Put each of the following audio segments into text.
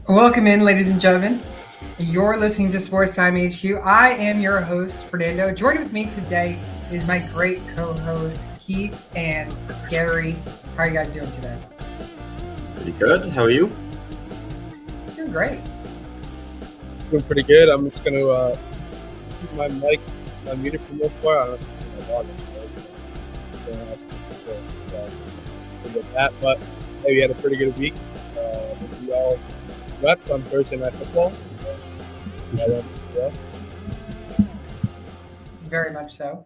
Welcome in, ladies and gentlemen. You're listening to Sports Time HQ. I am your host, Fernando. Joining with me today is my great co-host, Keith and Gary. How are you guys doing today? Pretty good. How are you? Doing great. Doing pretty good. I'm just going to keep my mic muted for the most part. I don't know if my log is with that, but hey, we had a pretty good week. We all swept on Thursday Night Football. Very much so.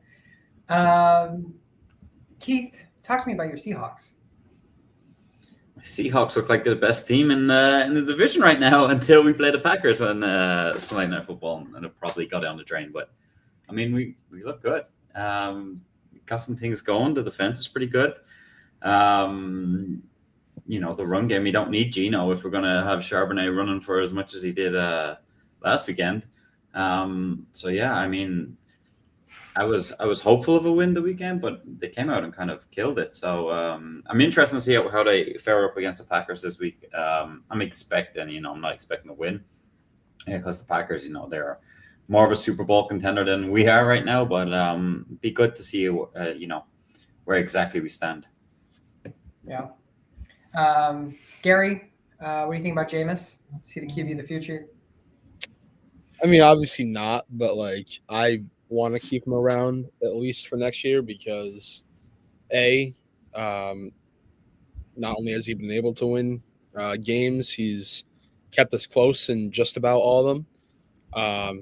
Keith, talk to me about your Seahawks. Seahawks look like they're the best team in the division right now until we play the Packers on Sunday Night Football, and it probably got down the drain. But I mean, we look good. Got some things going. The defense is pretty good. The run game, we don't need Geno if we're going to have Charbonnet running for as much as he did last weekend. I was hopeful of a win the weekend, but they came out and kind of killed it. So I'm interested to see how they fare up against the Packers this week. I'm not expecting a win because the Packers, they're more of a Super Bowl contender than we are right now. But be good to see where exactly we stand. Yeah. Gary, what do you think about Jameis? See the QB of the future? I mean, obviously not, but I want to keep him around at least for next year because not only has he been able to win games, he's kept us close in just about all of them. I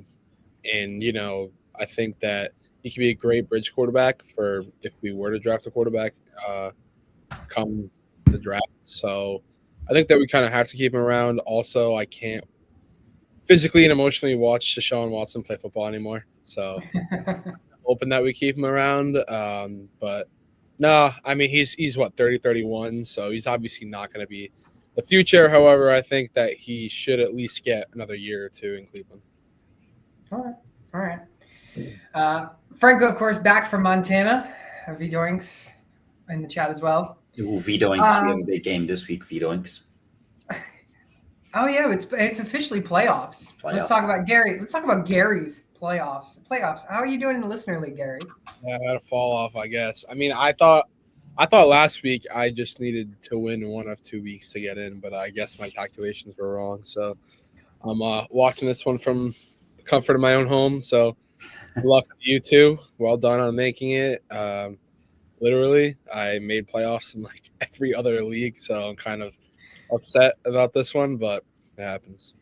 think that he could be a great bridge quarterback for if we were to draft a quarterback come the draft. So I think that we kind of have to keep him around. Also, I can't physically and emotionally watch Deshaun Watson play football anymore. So hoping that we keep him around. But no, I mean, he's what, 30, 31. So he's obviously not going to be the future. However, I think that he should at least get another year or two in Cleveland. All right. Franco, of course, back from Montana. V Doinks in the chat as well. Ooh, V Doinks. We have a big game this week, V Doinks. Oh yeah, it's officially playoffs. Let's talk about Gary. Let's talk about Gary's playoffs. How are you doing in the listener league, Gary? Yeah, I had a fall off, I guess. I mean, I thought last week I just needed to win one of 2 weeks to get in, but I guess my calculations were wrong. So I'm watching this one from the comfort of my own home. So good luck to you two. Well done on making it. Literally, I made playoffs in every other league, so I'm kind of upset about this one, but it happens.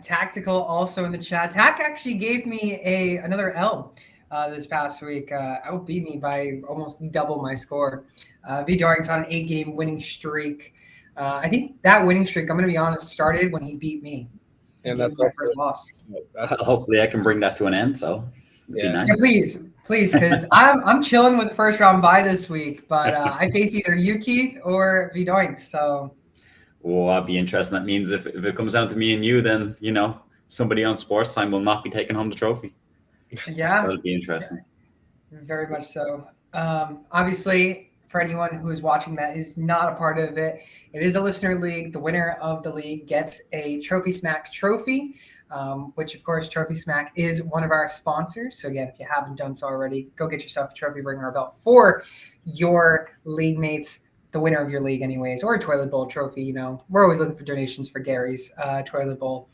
Tactical also in the chat. Tack actually gave me another L this past week. Outbeat me by almost double my score. V Doring's on an 8-game winning streak. I think that winning streak, I'm going to be honest, started when he beat me. And that's my first loss. Hopefully I can bring that to an end. So yeah. Nice. Yeah, please, because I'm chilling with the first round bye this week, but I face either you, Keith, or V Doinks. So. Oh, I'd be interested. That means if it comes down to me and you, then somebody on Sports Time will not be taking home the trophy. Yeah, that'll be interesting. Very much so. Obviously, for anyone who is watching that is not a part of it, it is a listener league. The winner of the league gets a Trophy Smack trophy, which of course Trophy Smack is one of our sponsors. So again, if you haven't done so already, go get yourself a trophy, ring our belt for your league mates. The winner of your league anyways, or a toilet bowl trophy. We're always looking for donations for Gary's toilet bowl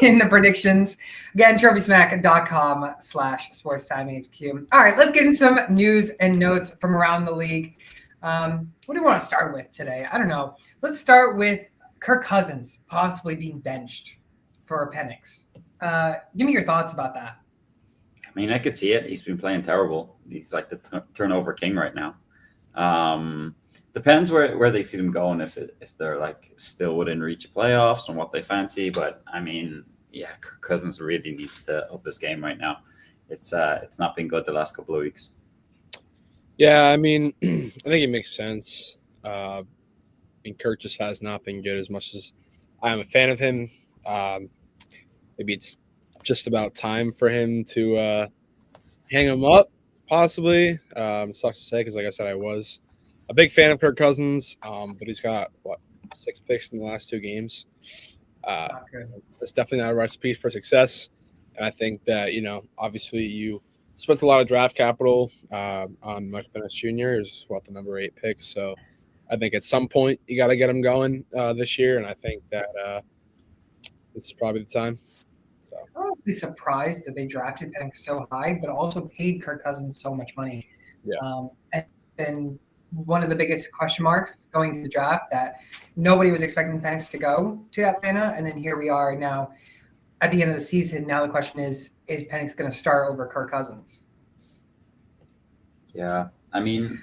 in the predictions. Again, trophysmack.com/sportstimehq. All right, let's get into some news and notes from around the league. What do we want to start with today? I don't know. Let's start with Kirk Cousins possibly being benched for a Penix. Give me your thoughts about that. I mean, I could see it. He's been playing terrible. He's like the turnover king right now. Depends where they see them going, if they're still within reach of playoffs and what they fancy. But I mean, yeah, Kirk Cousins really needs to up his game right now. It's not been good the last couple of weeks. Yeah, I mean, I think it makes sense. I mean, Kirk just has not been good as much as I am a fan of him. Maybe it's just about time for him to hang him up, possibly. Sucks to say because, like I said, I was a big fan of Kirk Cousins, but he's got, 6 picks in the last 2 games. Not good. It's definitely not a recipe for success. And I think that, obviously you spent a lot of draft capital on Michael Penix Jr. is the number 8 pick. So I think at some point you got to get him going this year. And I think that this is probably the time. So I'm honestly surprised that they drafted Penix so high, but also paid Kirk Cousins so much money. Yeah. And it's been one of the biggest question marks going to the draft that nobody was expecting Penix to go to Atlanta. And then here we are now at the end of the season. Now the question is Penix going to start over Kirk Cousins? Yeah. I mean,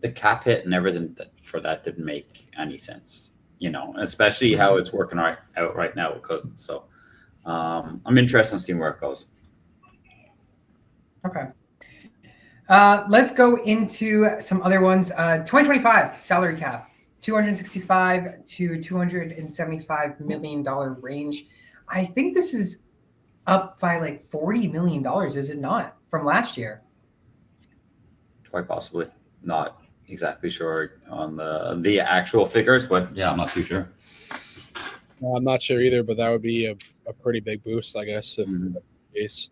the cap hit and everything for that didn't make any sense, especially how it's working out right now with Cousins. So I'm interested in seeing where it goes. Okay. Let's go into some other ones. 2025 salary cap, $265 to $275 million range. I think this is up by like $40 million, is it not, from last year? Quite possibly. Not exactly sure on the actual figures, but yeah, I'm not too sure. I'm not sure either, but that would be a pretty big boost, I guess, if that's the case.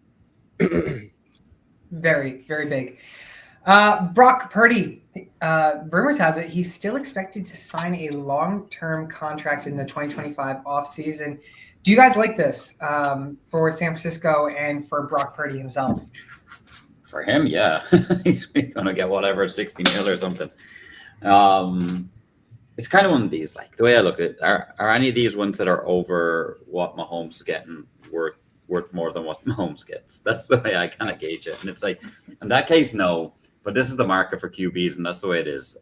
Very, very big. Brock Purdy, rumors has it he's still expected to sign a long-term contract in the 2025 offseason. Do you guys like this for San Francisco and for Brock Purdy himself? For him, yeah. He's going to get whatever, 60 mil or something. It's kind of one of these, like the way I look at it, are any of these ones that are over what Mahomes is getting worth more than what Mahomes gets? That's the way I kind of gauge it. And it's like, in that case, no. But this is the market for QBs, and that's the way it is.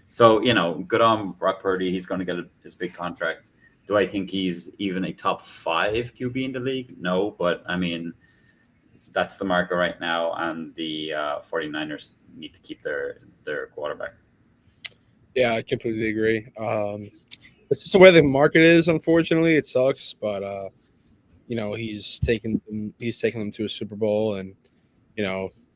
So, good on Brock Purdy. He's going to get his big contract. Do I think he's even a top 5 QB in the league? No, but I mean, that's the market right now, and the 49ers need to keep their quarterback. Yeah, I completely agree. It's just the way the market is. Unfortunately, it sucks, but he's taken them to a Super Bowl, and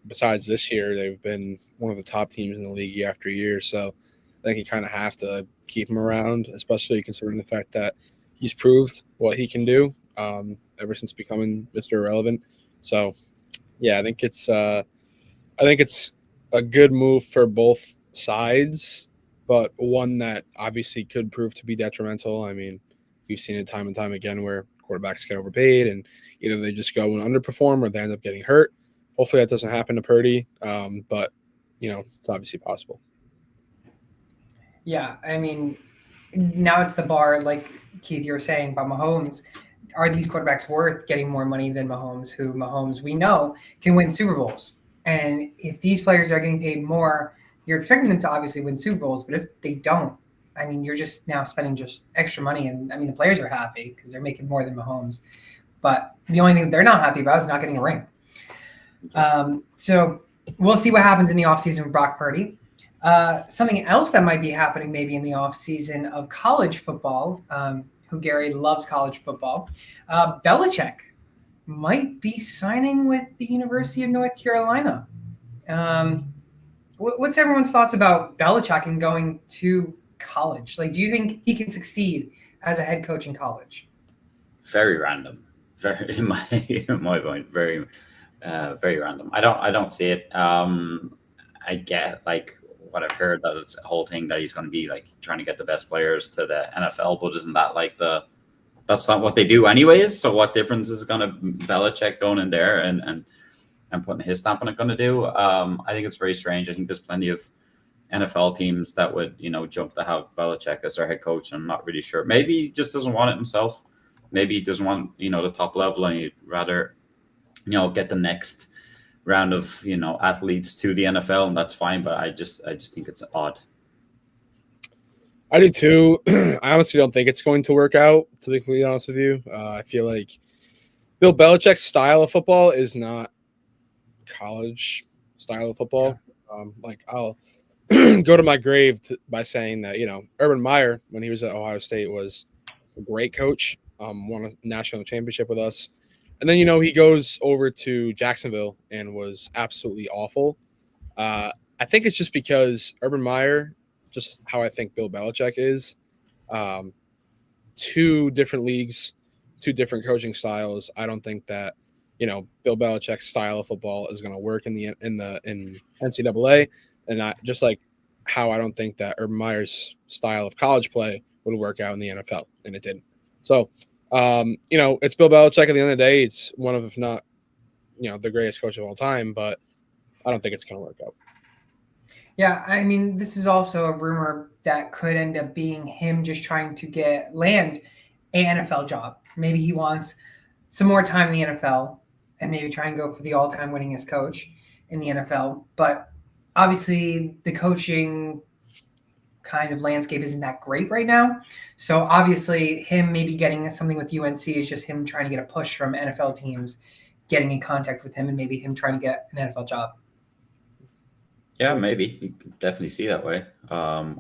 besides this year, they've been one of the top teams in the league year after year. So I think you kind of have to keep him around, especially considering the fact that he's proved what he can do ever since becoming Mr. Irrelevant. So yeah, I think it's a good move for both sides, but one that obviously could prove to be detrimental. I mean, we've seen it time and time again where quarterbacks get overpaid and either they just go and underperform or they end up getting hurt. Hopefully that doesn't happen to Purdy, but it's obviously possible. Yeah, I mean, now it's the bar, like Keith, you were saying about Mahomes. Are these quarterbacks worth getting more money than Mahomes, who Mahomes, we know, can win Super Bowls? And if these players are getting paid more, you're expecting them to obviously win Super Bowls. But if they don't, I mean, you're just now spending just extra money. And I mean, the players are happy because they're making more than Mahomes. But the only thing they're not happy about is not getting a ring. So we'll see what happens in the offseason with Brock Purdy. Something else that might be happening maybe in the offseason of college football, who Gary loves college football, Belichick might be signing with the University of North Carolina. What's everyone's thoughts about Belichick and going to college? Like, do you think he can succeed as a head coach in college? Very random. Very in my point, very random. I don't see it. I get like what I've heard that it's a whole thing that he's going to be like trying to get the best players to the NFL, but isn't that like that's not what they do anyways? So what difference is going to Belichick going in there and putting his stamp on it going to do? I think it's very strange. I think there's plenty of NFL teams that would, jump to have Belichick as their head coach. I'm not really sure. Maybe he just doesn't want it himself. Maybe he doesn't want, the top level, and he'd rather, get the next round of, athletes to the NFL, and that's fine. But I just think it's odd. I do too. I honestly don't think it's going to work out, to be completely honest with you. I feel like Bill Belichick's style of football is not college style of football. Yeah. I'll go to my grave by saying that, Urban Meyer, when he was at Ohio State, was a great coach, won a national championship with us. And then, he goes over to Jacksonville and was absolutely awful. I think it's just because Urban Meyer, just how I think Bill Belichick is, two different leagues, two different coaching styles. I don't think that Bill Belichick's style of football is going to work in NCAA, and not just like how I don't think that Urban Meyer's style of college play would work out in the NFL, and it didn't. So, it's Bill Belichick at the end of the day. It's one of, if not, the greatest coach of all time, but I don't think it's going to work out. Yeah, I mean, this is also a rumor that could end up being him just trying to land an NFL job. Maybe he wants some more time in the NFL and maybe try and go for the all-time winningest coach in the NFL. But obviously the coaching kind of landscape isn't that great right now. So obviously him maybe getting something with UNC is just him trying to get a push from NFL teams, getting in contact with him, and maybe him trying to get an NFL job. Yeah, maybe. You could definitely see that way. I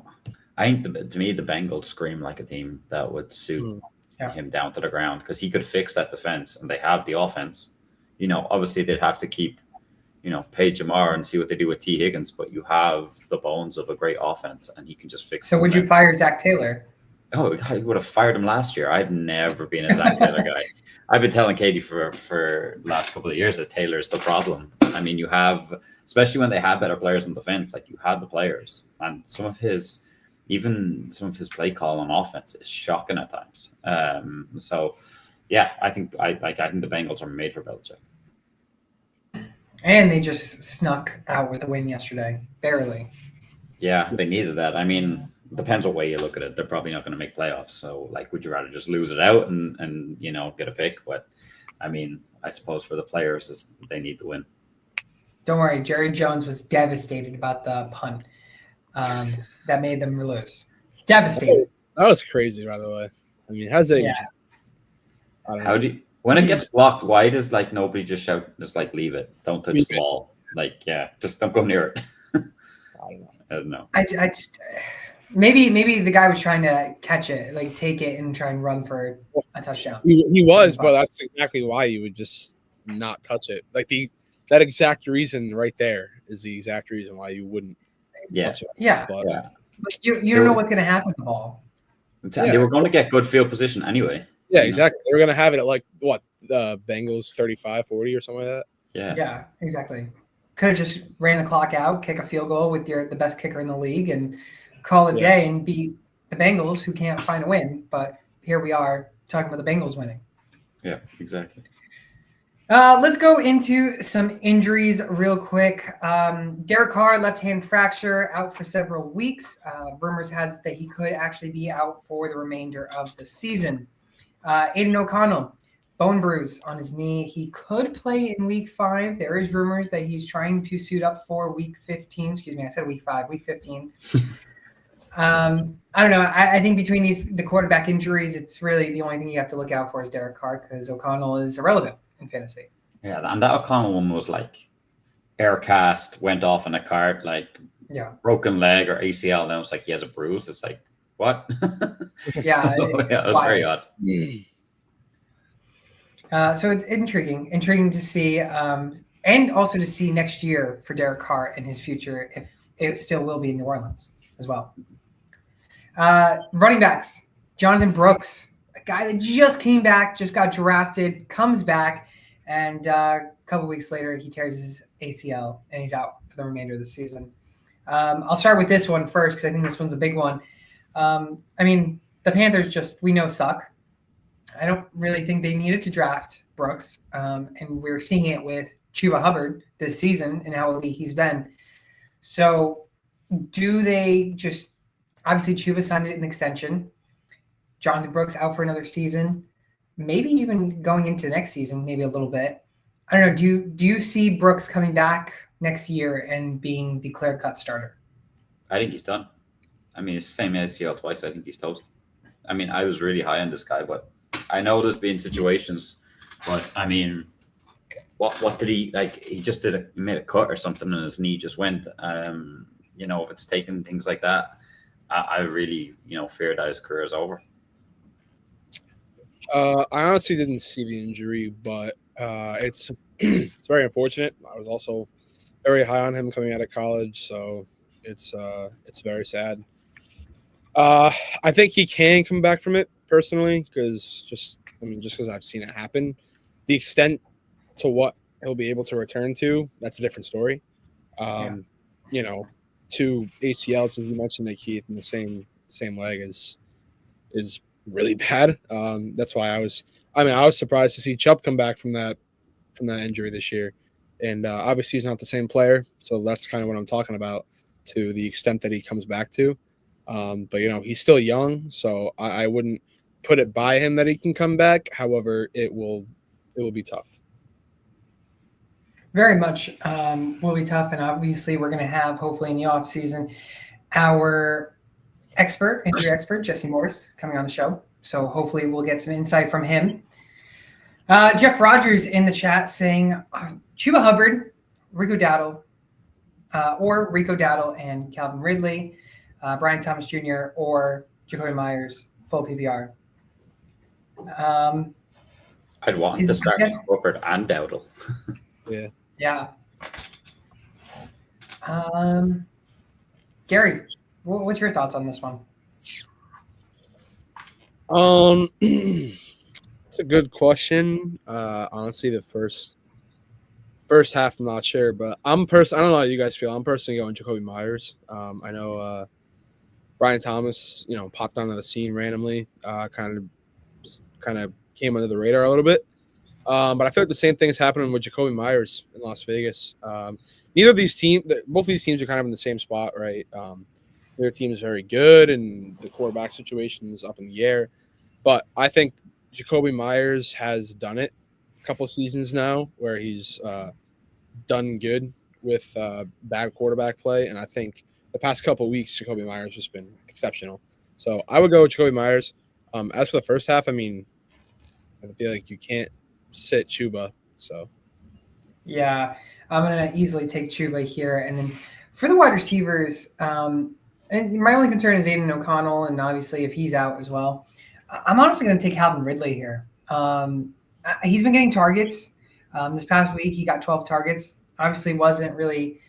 think to me, the Bengals scream like a team that would suit him down to the ground, because he could fix that defense, and they have the offense. Obviously they'd have to keep, pay Jamar and see what they do with T. Higgins, but you have the bones of a great offense, and he can just fix it. So would you fire Zach Taylor? Oh, I would have fired him last year. I've never been a Zach Taylor guy. I've been telling Katie for the last couple of years that Taylor's the problem. I mean, you have, especially when they have better players in defense, like you had the players, and some of his play call on offense is shocking at times. So yeah, I think the Bengals are made for Belichick. And they just snuck out with a win yesterday, barely. Yeah, they needed that. I mean, depends what way you look at it. They're probably not going to make playoffs. So, would you rather just lose it out and get a pick? But, I mean, I suppose for the players, they need to win. Don't worry. Jerry Jones was devastated about the punt that made them lose. Devastated. That was crazy, by the way. I mean, how's it? Yeah. When it gets blocked, why does nobody just shout, just leave it? Don't touch the ball. Just don't go near it. I don't know. I just maybe the guy was trying to catch it, take it and try and run for a touchdown. He was, but that's exactly why you would just not touch it. That exact reason right there is the exact reason why you wouldn't touch it. Yeah. But you don't know what's going to happen with the ball. They were going to get good field position anyway. Yeah, exactly. They were going to have it at Bengals 35, 40 or something like that. Yeah. Yeah, exactly. Could have just ran the clock out, kick a field goal with the best kicker in the league, and call it a day and beat the Bengals, who can't find a win. But here we are talking about the Bengals winning. Yeah, exactly. Let's go into some injuries real quick. Derek Carr, left-hand fracture, out for several weeks. Rumors has it that he could actually be out for the remainder of the season. Aiden O'Connell, bone bruise on his knee. He could play in week 5. There is rumors that he's trying to suit up for week 15. Excuse me, I said week 5, week 15. I don't know. I think between the quarterback injuries, it's really the only thing you have to look out for is Derek Carr, because O'Connell is irrelevant in fantasy. Yeah, and that O'Connell one was air cast, went off in a cart, broken leg or ACL. And then it was he has a bruise. It's what? Yeah. It was very odd. So it's intriguing to see, and also to see next year for Derek Carr and his future, if it still will be in New Orleans as well. Running backs, Jonathan Brooks, a guy that just came back, just got drafted, comes back, and a couple weeks later he tears his ACL and he's out for the remainder of the season. I'll start with this one first, because I think this one's a big one. I mean, the Panthers we know suck. I don't really think they needed to draft Brooks, and we're seeing it with Chuba Hubbard this season and how elite he's been. So do they just – obviously Chuba signed an extension. Jonathan Brooks out for another season, maybe even going into next season, maybe a little bit. I don't know. Do you see Brooks coming back next year and being the clear-cut starter? I think he's done. I mean, it's the same ACL twice. I think he's toast. I mean, I was really high on this guy, but I know there's been situations. But I mean, what did he He just made a cut or something, and his knee just went. If it's taken things like that, I really fear that his career is over. I honestly didn't see the injury, but it's very unfortunate. I was also very high on him coming out of college, so it's very sad. I think he can come back from it personally, because just because I've seen it happen. The extent to what he'll be able to return to, that's a different story. You know, 2 ACLs, as you mentioned, that Keith, in the same leg is really bad. That's why I was surprised to see Chubb come back from that injury this year, and obviously he's not the same player, so that's kind of what I'm talking about, to the extent that he comes back to. But he's still young, so I wouldn't put it by him that he can come back. However, it will be tough. Very much will be tough, and obviously we're going to have, hopefully in the off season, our injury expert Jesse Morris coming on the show. So hopefully we'll get some insight from him. Jeff Rogers in the chat saying Chuba Hubbard, Rico Dowdle, or Rico Dowdle and Calvin Ridley, Brian Thomas Jr. or Jacoby Myers, full PPR. I'd want to start Hubbard and Dowdle. Yeah. Gary, what's your thoughts on this one? It's a good question. Honestly, the first half, I'm not sure, but I don't know how you guys feel. I'm personally going Jacoby Myers. I know Brian Thomas, popped onto the scene randomly, kind of came under the radar a little bit. But I feel like the same thing is happening with Jacoby Myers in Las Vegas. Both of these teams are kind of in the same spot, right? Their team is very good, and the quarterback situation is up in the air. But I think Jacoby Myers has done it a couple seasons now, where he's done good with bad quarterback play, and I think the past couple of weeks, Jacoby Myers has been exceptional. So I would go with Jacoby Myers. As for the first half, I feel like you can't sit Chuba. So yeah, I'm gonna easily take Chuba here, and then for the wide receivers, and my only concern is Aiden O'Connell, and obviously if he's out as well, I'm honestly gonna take Calvin Ridley here. He's been getting targets. This past week he got 12 targets. Obviously wasn't really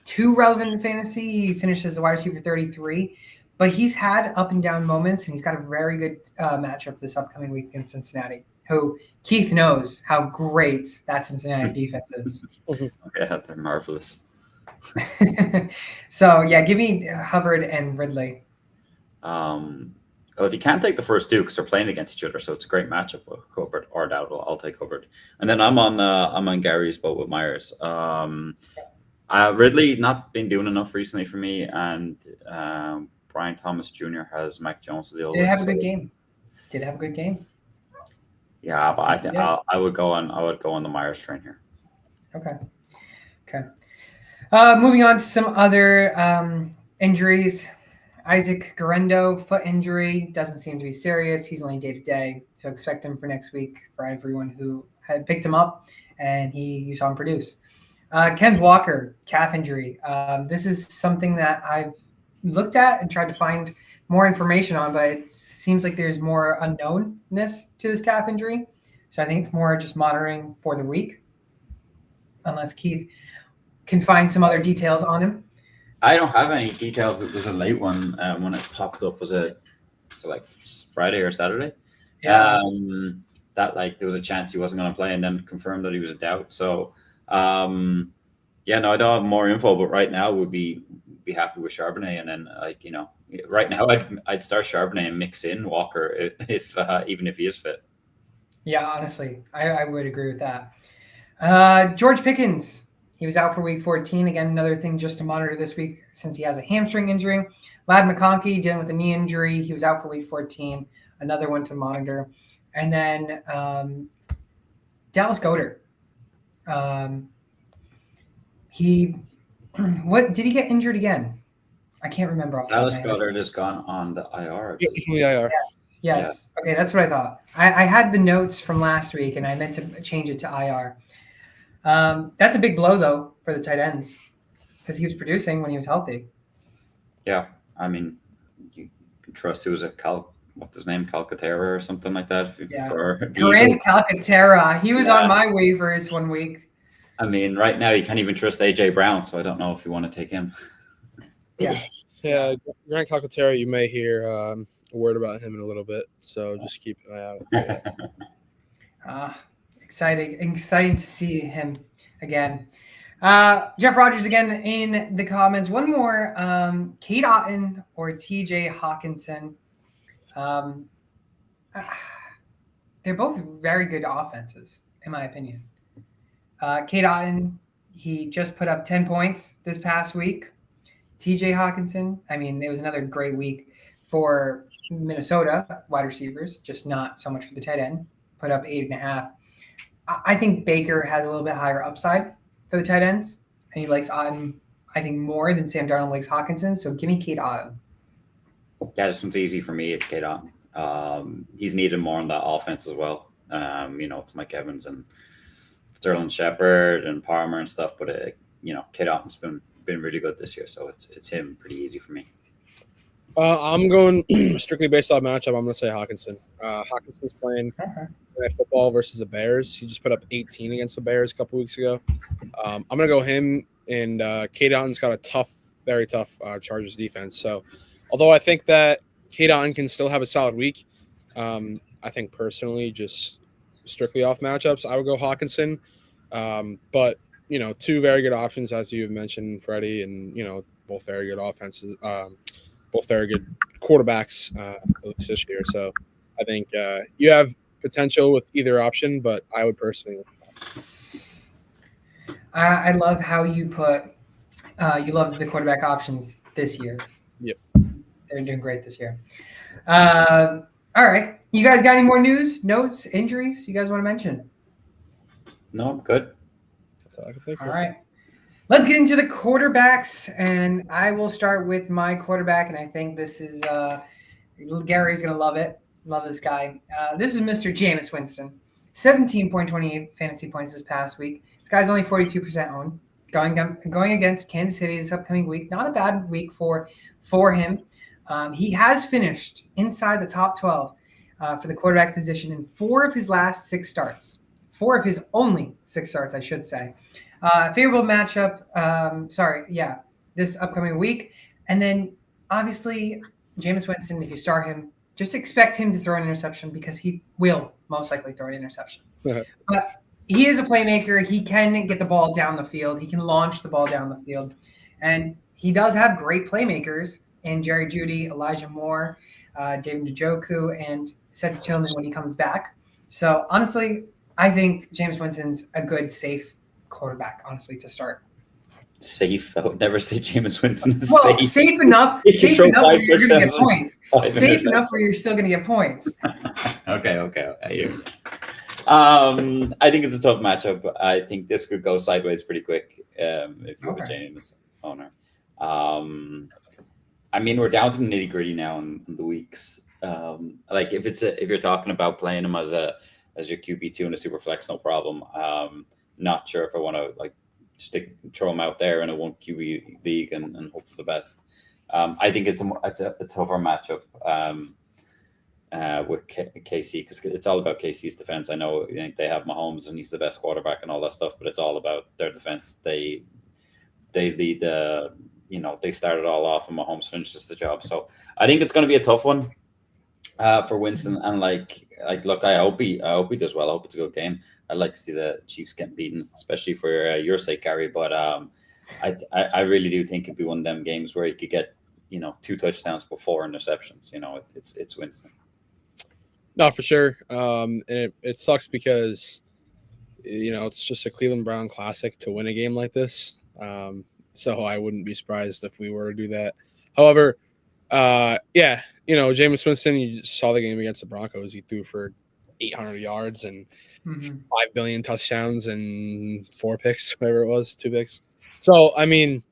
too relevant in fantasy. He finished as the wide receiver 33, but he's had up and down moments, and he's got a very good matchup this upcoming week against Cincinnati, who Keith knows how great that Cincinnati defense is. Yeah, they're marvelous. So, yeah, give me Hubbard and Ridley. Well, if you can't take the first two because they're playing against each other, so it's a great matchup with Hubbard or Dowdle. I'll take Hubbard, and then I'm on Gary's boat with Myers. Ridley not been doing enough recently for me, and Brian Thomas Jr. has Mac Jones to deal with. Did have a good game. Yeah, but I think I would go on the Myers train here. Okay. Moving on to some other injuries. Isaac Garendo, foot injury, doesn't seem to be serious. He's only day-to-day, so expect him for next week for everyone who had picked him up, and you saw him produce. Ken Walker, calf injury. This is something that I've looked at and tried to find more information on, but it seems like there's more unknownness to this calf injury. So I think it's more just monitoring for the week, unless Keith can find some other details on him. I don't have any details. It was a late one when it popped up. Was it like Friday or Saturday? Yeah. That there was a chance he wasn't going to play, and then confirmed that he was a doubt. So I don't have more info, but right now would be happy with Charbonnet, and then right now I'd start Charbonnet and mix in Walker if even if he is fit. Yeah, honestly, I would agree with that. George Pickens, he was out for week 14. Again, another thing just to monitor this week since he has a hamstring injury. Ladd McConkey dealing with a knee injury. He was out for week 14. Another one to monitor. And then Dallas Goedert. Did he get injured again? I can't remember. Dallas Goedert has gone on the IR. Yeah, he's on the IR. Yes. Yeah. Okay, that's what I thought. I had the notes from last week, and I meant to change it to IR. That's a big blow, though, for the tight ends because he was producing when he was healthy. Yeah, I mean, you can trust it was what's his name, Calcaterra or something like that. Grant Calcaterra. He was on my waivers one week. I mean, right now you can't even trust AJ Brown, so I don't know if you want to take him. Yeah. Yeah, Grant Calcaterra, you may hear a word about him in a little bit, so just keep an eye out for it. Exciting to see him again. Jeff Rogers again in the comments. One more, Kate Otten or TJ Hawkinson. They're both very good offenses, in my opinion. Kate Otten, he just put up 10 points this past week. TJ Hawkinson, I mean, it was another great week for Minnesota wide receivers, just not so much for the tight end. Put up 8.5. I think Baker has a little bit higher upside for the tight ends, and he likes Otten, I think, more than Sam Darnold likes Hawkinson. So give me Kate Otten. Yeah, this one's easy for me. It's Kate Otten. He's needed more on that offense as well. It's Mike Evans and Sterling Shepard and Palmer and stuff, but Kate Otten's been really good this year, so it's him pretty easy for me. I'm going strictly based on matchup. I'm going to say Hawkinson. Hawkinson's playing football versus the Bears. He just put up 18 against the Bears a couple weeks ago. I'm going to go him, and Kate Otten's got a very tough Chargers defense. So although I think that Kate Otten can still have a solid week, I think personally, just strictly off matchups, I would go Hawkinson. But two very good options, as you've mentioned, Freddie, and both very good offenses, both very good quarterbacks at least this year. So I think you have potential with either option, but I would personally. I love how you put. You love the quarterback options this year. Yep, they're doing great this year. All right, you guys got any more news, notes, injuries you guys want to mention? No, I'm good. All right. Let's get into the quarterbacks, and I will start with my quarterback, and I think this is Gary's going to love it. Love this guy. This is Mr. Jameis Winston. 17.28 fantasy points this past week. This guy's only 42% owned. Going against Kansas City this upcoming week. Not a bad week for him. He has finished inside the top 12 for the quarterback position in 4 of his last 6 starts. 4 of his only 6 starts, I should say. Favorable matchup. This upcoming week. And then, obviously, Jameis Winston, if you start him, just expect him to throw an interception because he will most likely throw an interception. But he is a playmaker. He can get the ball down the field. He can launch the ball down the field. And he does have great playmakers in Jerry Jeudy, Elijah Moore, David Njoku, and Cedric Tillman when he comes back. So, honestly, I think Jameis Winston's a good, safe quarterback, honestly, to start. Safe? I would never say Jameis Winston is safe. Safe enough where you're going to get points. Safe enough where you're still going to get points. Okay. I think it's a tough matchup. I think this could go sideways pretty quick if you're a Jameis owner. We're down to the nitty gritty now in the weeks. If you're talking about playing him as your QB2 in a super flex, no problem. Not sure if I want to throw him out there in a 1 QB league and hope for the best. I think it's a tougher matchup with KC because it's all about KC's defense. I know they have Mahomes and he's the best quarterback and all that stuff, but it's all about their defense. They lead the they started all off and Mahomes finishes the job. So I think it's going to be a tough one for Winston. And look, I hope he does well. I hope it's a good game. I'd like to see the Chiefs getting beaten, especially for your sake, Gary. But I really do think it'd be one of them games where he could get 2 touchdowns but 4 interceptions. It's Winston. No, for sure. And it sucks because it's just a Cleveland Brown classic to win a game like this. So I wouldn't be surprised if we were to do that. However, Jameis Winston, you just saw the game against the Broncos. He threw for 800 yards and 5 billion touchdowns and 4 picks, whatever it was, 2 picks. So, that's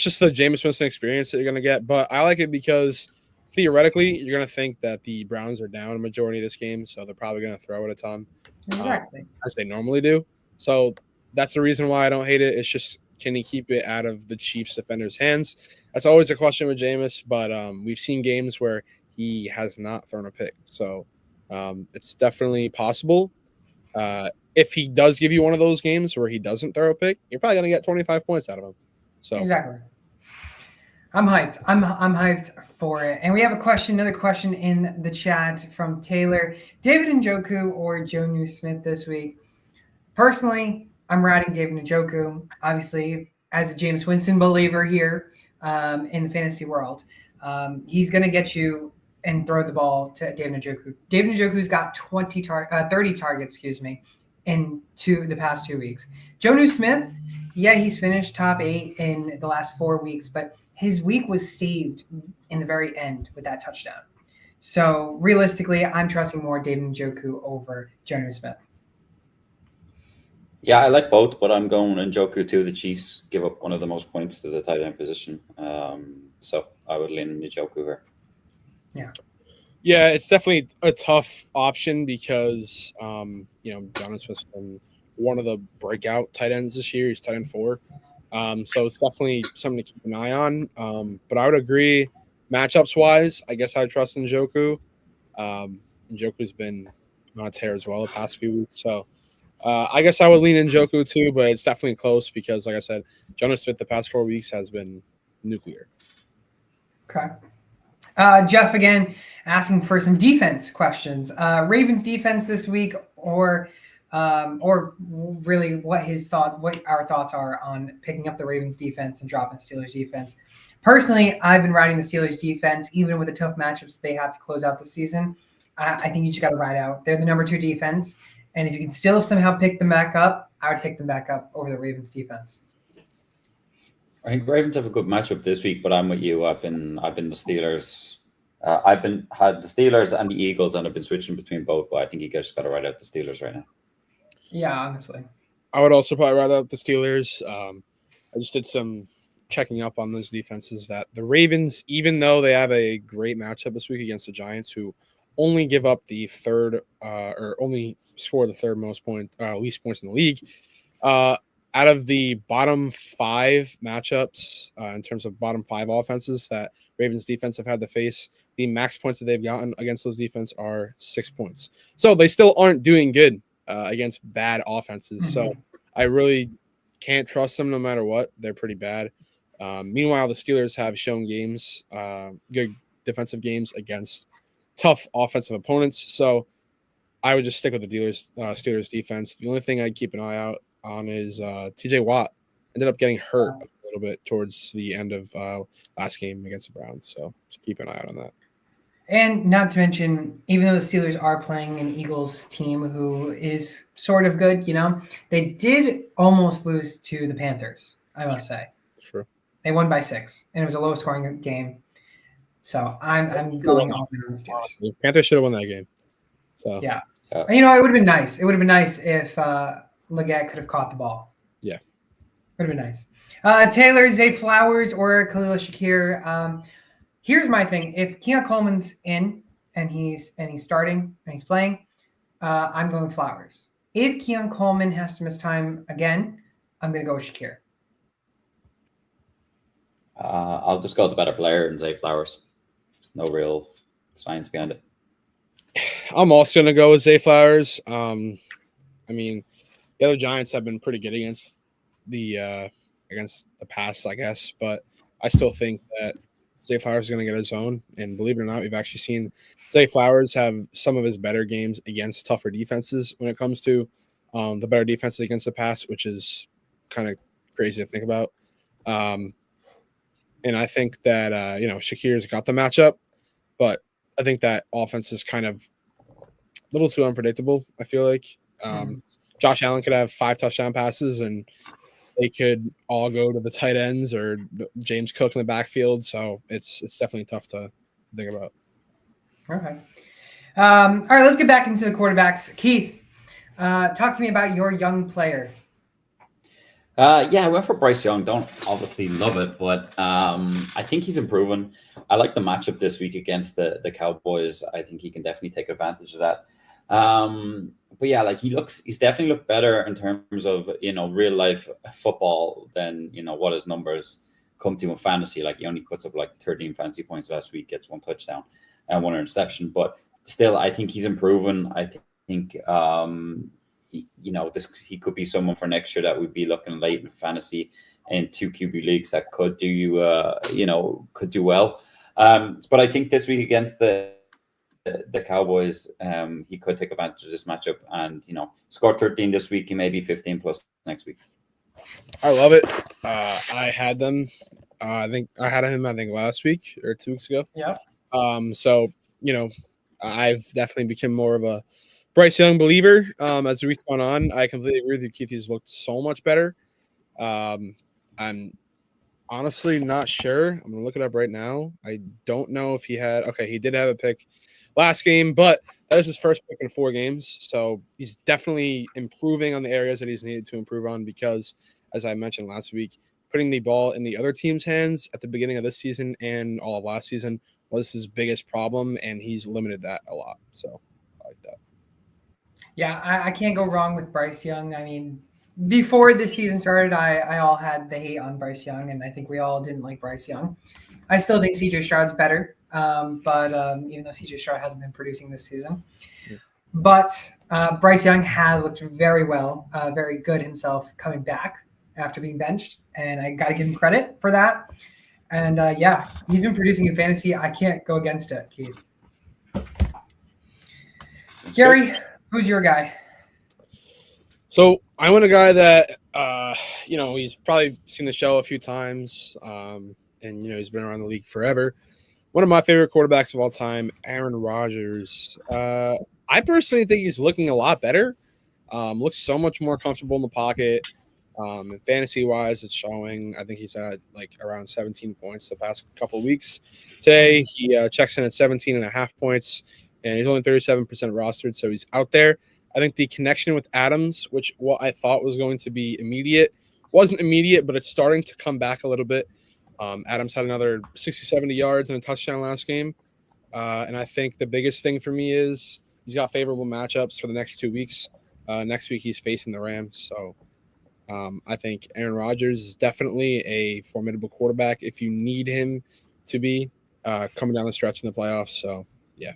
just the Jameis Winston experience that you're going to get. But I like it because theoretically, you're going to think that the Browns are down a majority of this game, so they're probably going to throw it a ton, as they normally do. So that's the reason why I don't hate it. It's just, can he keep it out of the Chiefs defenders' hands? That's always a question with Jameis, but we've seen games where he has not thrown a pick. So it's definitely possible. If he does give you one of those games where he doesn't throw a pick, you're probably going to get 25 points out of him. So exactly. I'm hyped. I'm hyped for it. And we have another question in the chat from Taylor. David Njoku or Jonnu Smith this week? Personally, I'm riding David Njoku, obviously, as a James Winston believer here in the fantasy world. He's going to get you and throw the ball to David Njoku. David Njoku's got 30 targets, in the past 2 weeks. Jonnu Smith, yeah, he's finished top 8 in the last 4 weeks, but his week was saved in the very end with that touchdown. So realistically, I'm trusting more David Njoku over Jonnu Smith. Yeah, I like both, but I'm going Njoku too. The Chiefs give up one of the most points to the tight end position. So I would lean Njoku here. Yeah, it's definitely a tough option because, Jonnu Smith's been one of the breakout tight ends this year. He's tight end 4. So it's definitely something to keep an eye on. But I would agree, matchups-wise, I guess I'd trust Njoku. Njoku's been on a tear as well the past few weeks. So I guess I would lean Njoku too, but it's definitely close because, like I said, Jonnu Smith the past 4 weeks has been nuclear. Okay. Jeff again asking for some defense questions. Ravens defense this week, or really what our thoughts are on picking up the Ravens defense and dropping the Steelers defense. Personally, I've been riding the Steelers defense even with the tough matchups they have to close out the season. I think you just got to ride out. They're the number 2 defense, and if you can still somehow pick them back up, I would pick them back up over the Ravens defense. I think Ravens have a good matchup this week, but I'm with you. I've been the Steelers. Had the Steelers and the Eagles, and I've been switching between both. But I think you guys got to ride out the Steelers right now. Yeah, honestly, I would also probably ride out the Steelers. I just did some checking up on those defenses. That the Ravens, even though they have a great matchup this week against the Giants, who only give up the third or only score the third least points in the league. Out of the bottom 5 matchups in terms of bottom 5 offenses that Ravens defense have had to face, the max points that they've gotten against those defense are 6 points. So they still aren't doing good against bad offenses. Mm-hmm. So I really can't trust them no matter what. They're pretty bad. Meanwhile, the Steelers have shown good defensive games against tough offensive opponents. So I would just stick with the Steelers defense. The only thing I'd keep an eye out on is TJ Watt ended up getting hurt a little bit towards the end of last game against the Browns. So just keep an eye out on that. And not to mention, even though the Steelers are playing an Eagles team who is sort of good, they did almost lose to the Panthers, I must say. Sure. They won by 6, and it was a low-scoring game. So I'm going all in on the Steelers. The Panthers should have won that game. So yeah. It would have been nice. It would have been nice if Leggett could have caught the ball. Yeah. Would have been nice. Taylor, Zay Flowers, or Khalil Shakir. Here's my thing. If Keon Coleman's in and he's starting and he's playing, I'm going Flowers. If Keon Coleman has to miss time again, I'm going to go with Shakir. I'll just go with the better player and Zay Flowers. There's no real science behind it. I'm also going to go with Zay Flowers. I mean, the other Giants have been pretty good against the pass, I guess, but I still think that Zay Flowers is going to get his own. And believe it or not, we've actually seen Zay Flowers have some of his better games against tougher defenses when it comes to the better defenses against the pass, which is kind of crazy to think about. And I think that, Shakir's got the matchup, but I think that offense is kind of a little too unpredictable, I feel like. Josh Allen could have 5 touchdown passes, and they could all go to the tight ends or James Cook in the backfield. So it's definitely tough to think about. Okay. All right, let's get back into the quarterbacks. Keith, talk to me about your young player. I went for Bryce Young. Don't obviously love it, but I think he's improving. I like the matchup this week against the Cowboys. I think he can definitely take advantage of that. But yeah, he's definitely looked better in terms of, real life football than, what his numbers come to in fantasy. Like, he only puts up 13 fantasy points last week, gets 1 touchdown and 1 interception. But still, I think he's improving. I think, he could be someone for next year that we'd be looking late in fantasy. in 2 QB leagues that could do could do well. But I think this week against the Cowboys, he could take advantage of this matchup and score 13 this week. He may be 15 plus next week. I love it. I had them. I think I had him. I think last week or 2 weeks ago. Yeah. So I've definitely become more of a Bryce Young believer as the week's gone on. I completely agree with you, Keith. He's looked so much better. I'm honestly not sure. I'm gonna look it up right now. I don't know if he did have a pick last game, but that was his first pick in 4 games. So he's definitely improving on the areas that he's needed to improve on because, as I mentioned last week, putting the ball in the other team's hands at the beginning of this season and all of last season was his biggest problem, and he's limited that a lot. So I like that. Yeah, I can't go wrong with Bryce Young. I mean, before this season started, I all had the hate on Bryce Young, and I think we all didn't like Bryce Young. I still think CJ Stroud's better, but even though CJ Stroud hasn't been producing this season. But Bryce Young has looked very well, very good himself coming back after being benched, and I got to give him credit for that. And he's been producing in fantasy. I can't go against it, Keith. Gary, who's your guy? So I want a guy that he's probably seen the show a few times, and he's been around the league forever. One of my favorite quarterbacks of all time, Aaron Rodgers. I personally think he's looking a lot better. Looks so much more comfortable in the pocket. And fantasy-wise, it's showing. I think he's at around 17 points the past couple of weeks. Today, he checks in at 17.5 points, and he's only 37% rostered, so he's out there. I think the connection with Adams, which what I thought was going to be immediate, wasn't immediate, but it's starting to come back a little bit. Adams had another 60, 70 yards and a touchdown last game. And I think the biggest thing for me is he's got favorable matchups for the next 2 weeks. Next week, he's facing the Rams, so I think Aaron Rodgers is definitely a formidable quarterback if you need him to be coming down the stretch in the playoffs. So, yeah.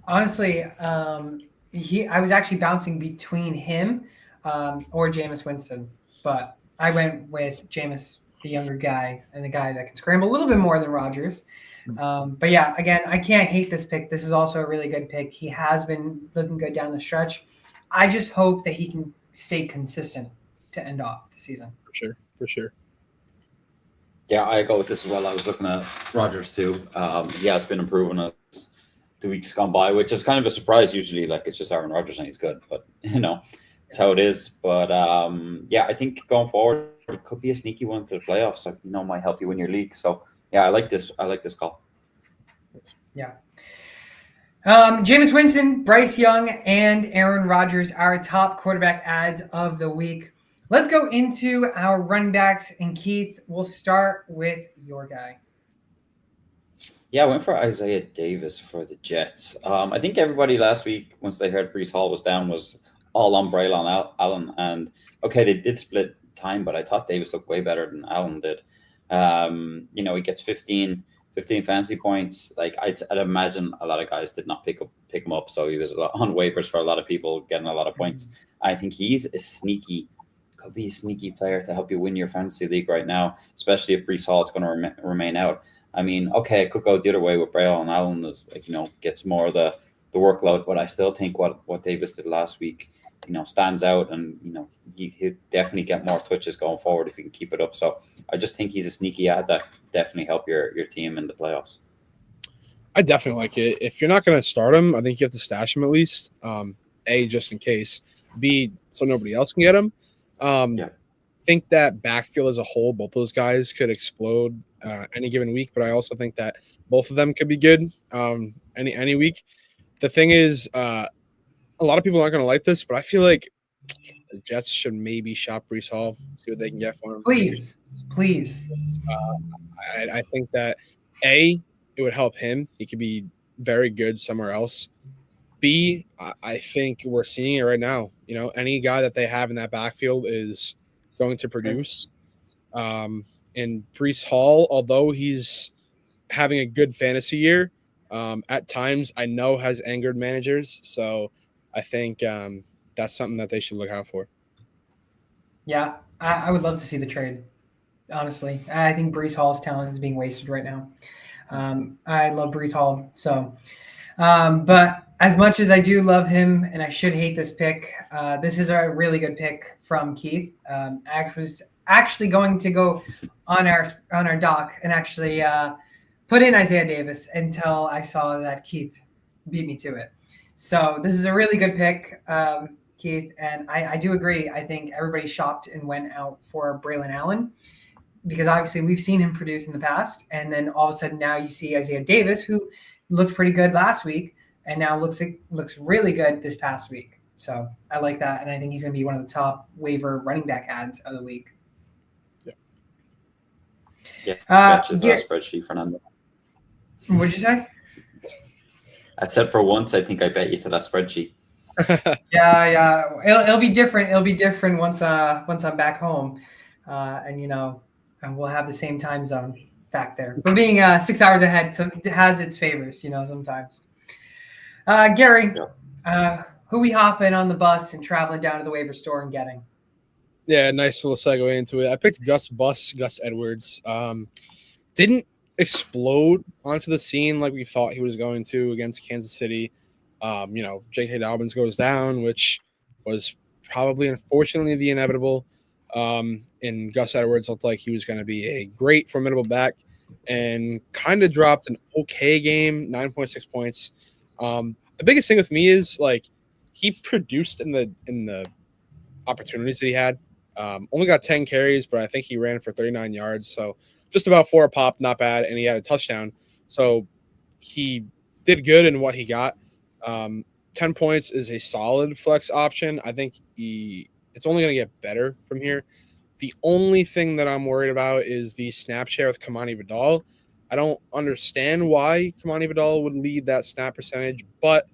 Honestly, I was actually bouncing between him or Jameis Winston, but I went with Jameis, the younger guy, and the guy that can scramble a little bit more than Rodgers. But yeah, again, I can't hate this pick. This is also a really good pick. He has been looking good down the stretch. I just hope that he can stay consistent to end off the season. For sure. Yeah, I go with this as well. I was looking at Rodgers too. He has been improving as the weeks gone by, which is kind of a surprise. Usually, it's just Aaron Rodgers and he's good, but it's how it is. But I think going forward, it could be a sneaky one to the playoffs. Might help you win your league. So yeah, I like this. I like this call. Yeah. Jameis Winston, Bryce Young, and Aaron Rodgers, our top quarterback ads of the week. Let's go into our running backs. And Keith, we'll start with your guy. Yeah, I went for Isaiah Davis for the Jets. I think everybody last week, once they heard Breece Hall was down, was all on Braylon Allen. And okay, they did split time, but I thought Davis looked way better than Allen did. He gets 15 fantasy points. I'd imagine a lot of guys did not pick him up, so he was on waivers for a lot of people, getting a lot of points. I think he's could be a sneaky player to help you win your fantasy league right now, especially if Breece Hall is going to remain out. I mean, okay, it could go the other way with Braylon Allen is gets more of the workload, but I still think what Davis did last week, stands out, and he'll definitely get more touches going forward if he can keep it up. So I just think he's a sneaky ad that definitely help your team in the playoffs. I definitely like it. If you're not going to start him, I think you have to stash him at least. A, just in case. B, so nobody else can get him. I think that backfield as a whole, both those guys could explode any given week, but I also think that both of them could be good any week. The thing is, a lot of people aren't going to like this, but I feel like the Jets should maybe shop Breece Hall, see what they can get for him. Please. I think that A, it would help him. He could be very good somewhere else. B, I think we're seeing it right now. Any guy that they have in that backfield is going to produce. And Breece Hall, although he's having a good fantasy year, at times I know has angered managers. So I think that's something that they should look out for. Yeah, I would love to see the trade. Honestly, I think Brees Hall's talent is being wasted right now. I love Brees Hall. So, but as much as I do love him, and I should hate this pick, this is a really good pick from Keith. I was actually going to go on our doc and actually put in Isaiah Davis until I saw that Keith beat me to it. So this is a really good pick, Keith, and I do agree. I think everybody shopped and went out for Braylon Allen because obviously we've seen him produce in the past, and then all of a sudden now you see Isaiah Davis, who looked pretty good last week, and now looks really good this past week. So I like that, and I think he's going to be one of the top waiver running back ads of the week. Yeah, that spreadsheet, Fernando. What'd you say? I said for once, I think I bet you to that spreadsheet. Yeah. It'll be different. It'll be different once I'm back home, and we'll have the same time zone back there. But being 6 hours ahead, so it has its favors, sometimes. Gary, who we hopping on the bus and traveling down to the waiver store and getting? Yeah, nice little segue into it. I picked Gus Edwards. Didn't explode onto the scene like we thought he was going to against Kansas City. J.K. Dobbins goes down, which was probably, unfortunately, the inevitable. And Gus Edwards looked like he was going to be a great, formidable back and kind of dropped an okay game, 9.6 points. The biggest thing with me is, he produced in the opportunities that he had. Only got 10 carries, but I think he ran for 39 yards. So just about 4 a pop, not bad. And he had a touchdown. So he did good in what he got. 10 points is a solid flex option. I think it's only going to get better from here. The only thing that I'm worried about is the snap share with Kamani Vidal. I don't understand why Kamani Vidal would lead that snap percentage, but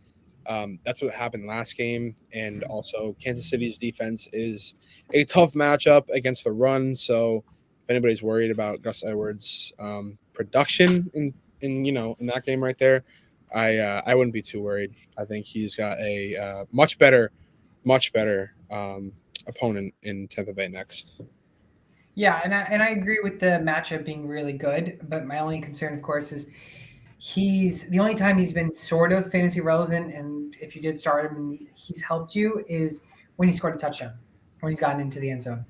that's what happened last game. And also Kansas City's defense is a tough matchup against the run. So if anybody's worried about Gus Edwards' production in that game right there, I wouldn't be too worried. I think he's got a much better opponent in Tampa Bay next. Yeah, and I agree with the matchup being really good, but my only concern, of course, is he's the only time he's been sort of fantasy relevant, and if you did start him and he's helped you, is when he scored a touchdown, when he's gotten into the end zone.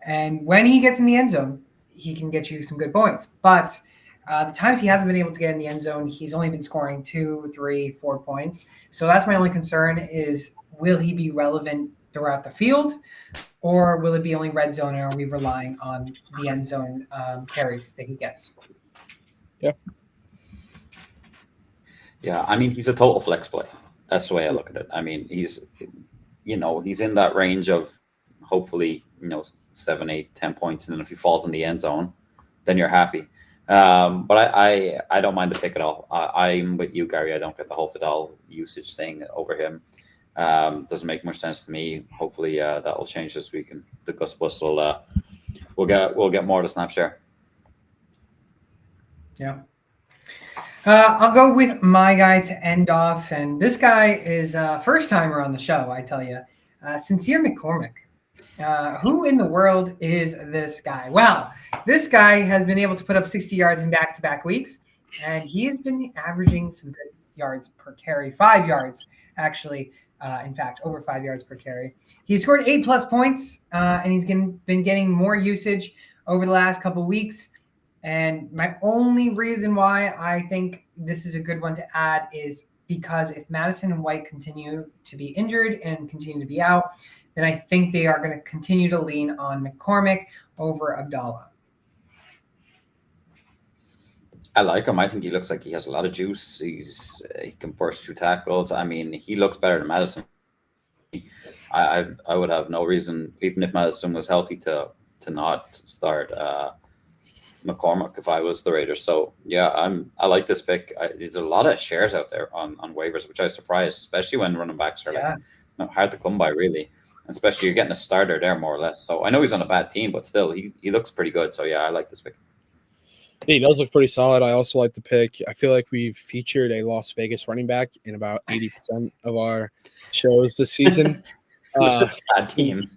And when he gets in the end zone, he can get you some good points. But the times he hasn't been able to get in the end zone, he's only been scoring 2, 3, 4 points. So that's my only concern is, will he be relevant throughout the field, or will it be only red zone, and are we relying on the end zone carries that he gets? Yeah. Yeah, I mean, he's a total flex play. That's the way I look at it. I mean, he's in that range of hopefully, 7, 8, 10 points. And then if he falls in the end zone, then you're happy. But I don't mind the pick at all. I'm with you, Gary. I don't get the whole Vidal usage thing over him. Doesn't make much sense to me. Hopefully that will change this week, and the Gus Bus we'll get more of the snap share. Yeah. I'll go with my guy to end off, and this guy is a first timer on the show. I tell you, Sincere McCormick. Who in the world is this guy? Well, this guy has been able to put up 60 yards in back-to-back weeks, and he has been averaging some good yards per carry, 5 yards actually. In fact, over 5 yards per carry. He scored 8+ points, and he's been getting more usage over the last couple of weeks. And my only reason why I think this is a good one to add is because if Madison and White continue to be injured and continue to be out, then I think they are going to continue to lean on McCormick over Abdallah. I like him. I think he looks like he has a lot of juice. He can burst through tackles. I mean, he looks better than Madison. I would have no reason, even if Madison was healthy, to not start McCormick if I was the Raiders. So yeah, I like this pick. There's a lot of shares out there on waivers, which I was surprised, especially when running backs are hard to come by, really. Especially you're getting a starter there more or less. So I know he's on a bad team, but still he looks pretty good. So yeah, I like this pick. Yeah, he does look pretty solid. I also like the pick. I feel like we've featured a Las Vegas running back in about 80% of our shows this season. Bad team.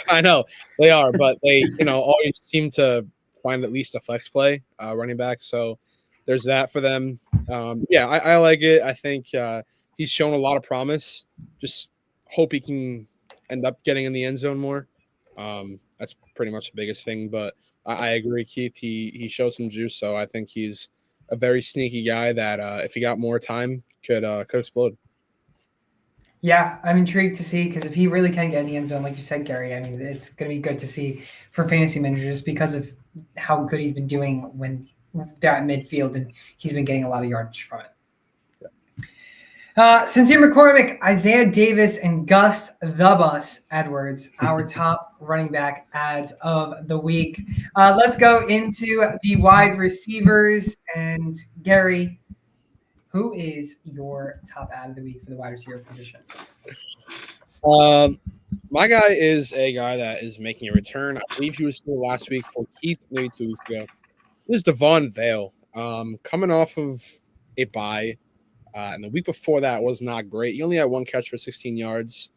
I know they are, but they, always seem to find at least a flex play running back. So there's that for them. I like it. I think he's shown a lot of promise. Just hope he can end up getting in the end zone more. That's pretty much the biggest thing. But I agree, Keith. He shows some juice, so I think he's a very sneaky guy that if he got more time could explode. Yeah, I'm intrigued to see because if he really can get in the end zone, like you said, Gary, I mean, it's going to be good to see for fantasy managers because of how good he's been doing when they're at midfield and he's been getting a lot of yardage from it. Sincere McCormick, Isaiah Davis, and Gus the Bus Edwards, our top running back ads of the week. Let's go into the wide receivers. And Gary, who is your top ad of the week for the wide receiver position? My guy is a guy that is making a return. I believe he was still last week for Keith, maybe 2 weeks ago. It was Devon Vale, coming off of a bye. And the week before that was not great. He only had 1 catch for 16 yards.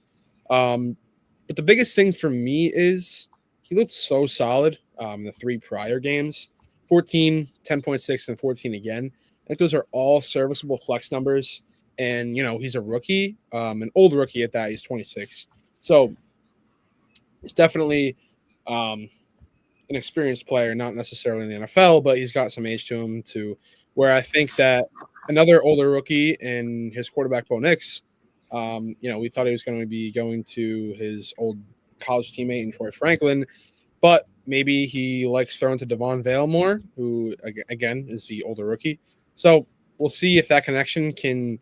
But the biggest thing for me is he looked so solid in the 3 prior games. 14, 10.6, and 14 again. I think those are all serviceable flex numbers. And, he's a rookie, an old rookie at that. He's 26. So he's definitely an experienced player, not necessarily in the NFL, but he's got some age to him to where I think that another older rookie in his quarterback, Bo Nix, we thought he was going to be going to his old college teammate in Troy Franklin, but maybe he likes throwing to Devon Vale more, who, again, is the older rookie. So we'll see if that connection can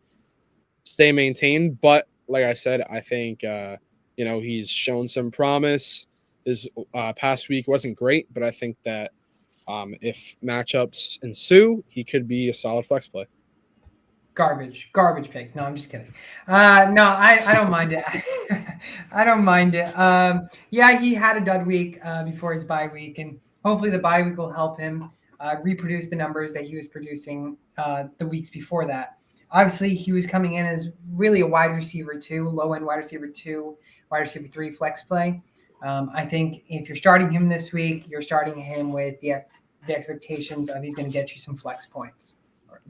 stay maintained. But like I said, I think, he's shown some promise. His past week wasn't great, but I think that if matchups ensue, he could be a solid flex play. Garbage pick. No, I'm just kidding. No, I don't mind it. I don't mind it. Yeah, he had a dud week before his bye week, and hopefully the bye week will help him reproduce the numbers that he was producing the weeks before that. Obviously, he was coming in as really a wide receiver 2, low-end wide receiver 2, wide receiver 3 flex play. I think if you're starting him this week, you're starting him with the expectations of he's going to get you some flex points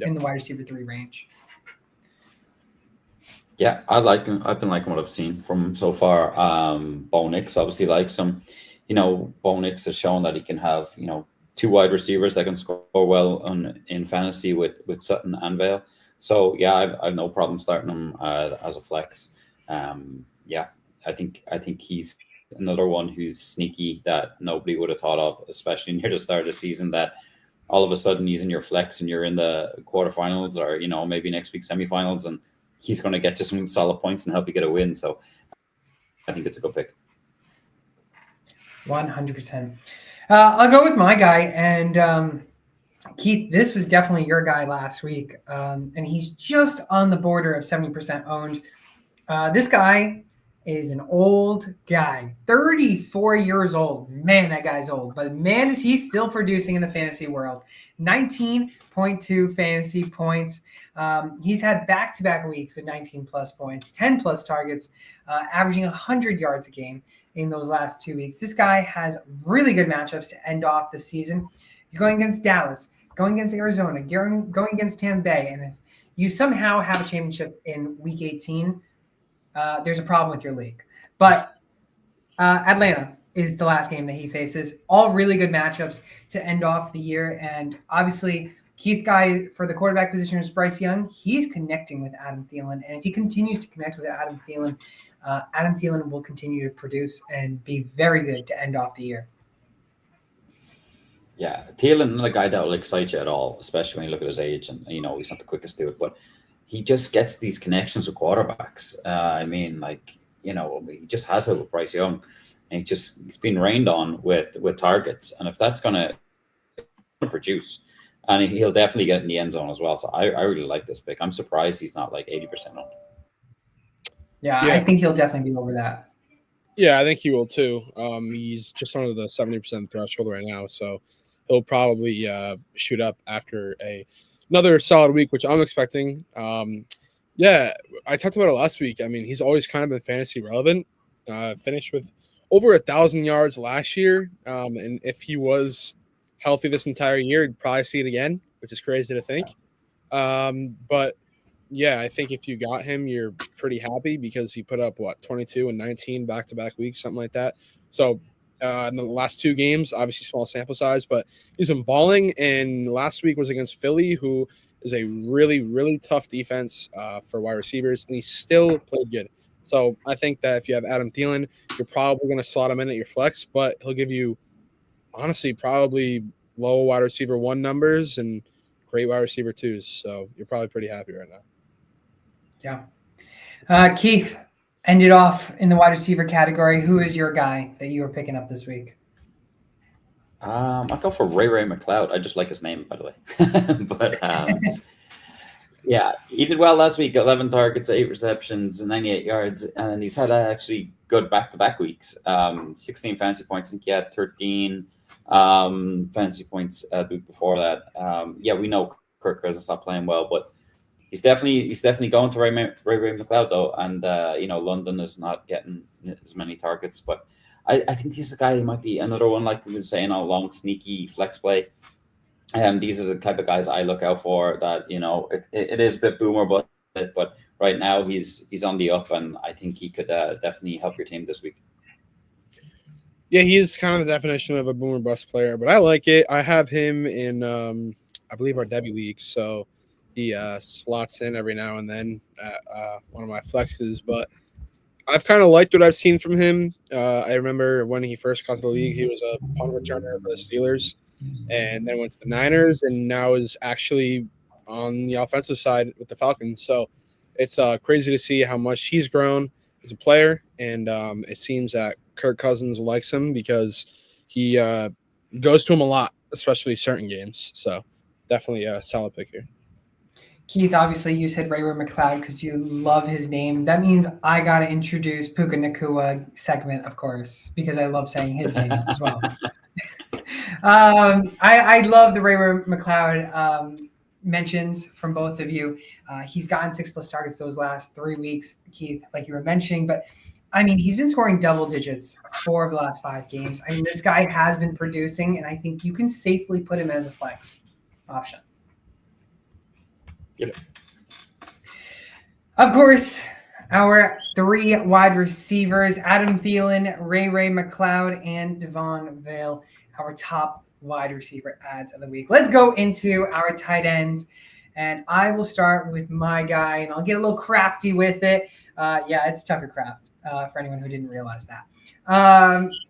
in the wide receiver 3 range. Yeah, I like him. I've been liking what I've seen from him so far. Bo Nix obviously likes him. Bo Nix has shown that he can have, 2 wide receivers that can score well in fantasy with Sutton and Vale. So yeah, I've no problem starting him as a flex. I think he's another one who's sneaky that nobody would have thought of, especially near the start of the season, that all of a sudden he's in your flex and you're in the quarterfinals or, maybe next week semifinals, and he's going to get you some solid points and help you get a win. So I think it's a good pick. 100%. I'll go with my guy. And Keith, this was definitely your guy last week. And he's just on the border of 70% owned. This guy is an old guy, 34 years old. Man, that guy's old. But man, is he still producing in the fantasy world. 19.2 fantasy points. He's had back-to-back weeks with 19-plus points, 10-plus targets, averaging 100 yards a game in those last 2 weeks. This guy has really good matchups to end off the season. He's going against Dallas, going against Arizona, going against Tampa Bay. And if you somehow have a championship in Week 18, there's a problem with your league. But Atlanta is the last game that he faces. All really good matchups to end off the year. And obviously, Keith's guy for the quarterback position is Bryce Young. He's connecting with Adam Thielen. And if he continues to connect with Adam Thielen will continue to produce and be very good to end off the year. Yeah, Thielen, not a guy that will excite you at all, especially when you look at his age. And, he's not the quickest to it. But he just gets these connections with quarterbacks. He just has it with Bryce Young. And he's been rained on with targets. And if that's going to produce, and he'll definitely get in the end zone as well. So I really like this pick. I'm surprised he's not like 80% on. Yeah, I think he'll definitely be over that. Yeah, I think he will too. He's just under the 70% threshold right now. So he'll probably shoot up after another solid week, which I'm expecting. I talked about it last week. I mean, he's always kind of been fantasy relevant. Finished with over 1,000 yards last year. And if he was healthy this entire year, you'd probably see it again, which is crazy to think. But yeah, I think if you got him, you're pretty happy because he put up 22 and 19 back-to-back weeks, something like that. So in the last 2 games, obviously small sample size, but he's been balling. And last week was against Philly, who is a really, really tough defense for wide receivers, and he still played good. So I think that if you have Adam Thielen, you're probably going to slot him in at your flex, but he'll give you, honestly, probably low wide receiver 1 numbers and great wide receiver 2s. So you're probably pretty happy right now. Yeah. Keith, ended off in the wide receiver category. Who is your guy that you were picking up this week? I'll go for Ray McLeod. I just like his name, by the way. But yeah, he did well last week. 11 targets, 8 receptions, 98 yards, and he's had actually good back-to-back weeks. 16 fantasy points. I think he had 13 fantasy points the week before that. Yeah, we know Kirk Cousins not playing well, but he's definitely going to Ray McLeod though, and London is not getting as many targets, but I think he's a guy who might be another one, like we were saying all along, sneaky flex play. These are the type of guys I look out for. That it is a bit boomer, but right now he's on the up, and I think he could definitely help your team this week. Yeah, he's kind of the definition of a boomer bust player, but I like it. I have him in, I believe, our Debbie League, so he slots in every now and then at one of my flexes. But I've kind of liked what I've seen from him. I remember when he first got to the league, he was a punt returner for the Steelers, and then went to the Niners, and now is actually on the offensive side with the Falcons. So it's crazy to see how much he's grown as a player, and it seems that Kirk Cousins likes him because he goes to him a lot, especially certain games. So definitely a solid pick here. Keith, obviously you said Ray McLeod because you love his name. That means I got to introduce Puka Nacua segment, of course, because I love saying his name as well. I love the Ray McLeod mentions from both of you. He's gotten 6+ targets those last 3 weeks, Keith, like you were mentioning. But, I mean, he's been scoring double digits 4 of the last 5 games. I mean, this guy has been producing, and I think you can safely put him as a flex option. Yep. Of course, our 3 wide receivers, Adam Thielen, Ray McLeod, and Devon Vale, our top wide receiver ads of the week. Let's go into our tight ends, and I will start with my guy, and I'll get a little crafty with it. Yeah, it's Tucker Kraft, for anyone who didn't realize that.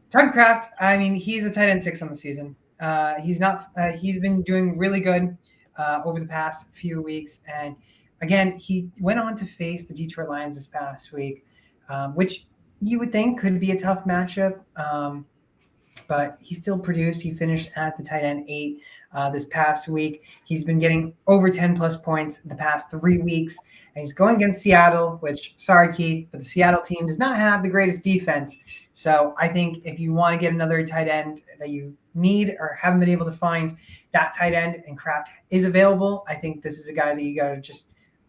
Tucker Kraft, I mean, he's a tight end 6 on the season. He's been doing really good over the past few weeks. And again, he went on to face the Detroit Lions this past week, which you would think could be a tough matchup. But he still produced. He finished as the tight end 8 this past week. He's been getting over 10+ points the past 3 weeks. And he's going against Seattle, which, sorry, Keith, but the Seattle team does not have the greatest defense. So I think if you want to get another tight end that you need or haven't been able to find that tight end and Kraft is available, I think this is a guy that you got to just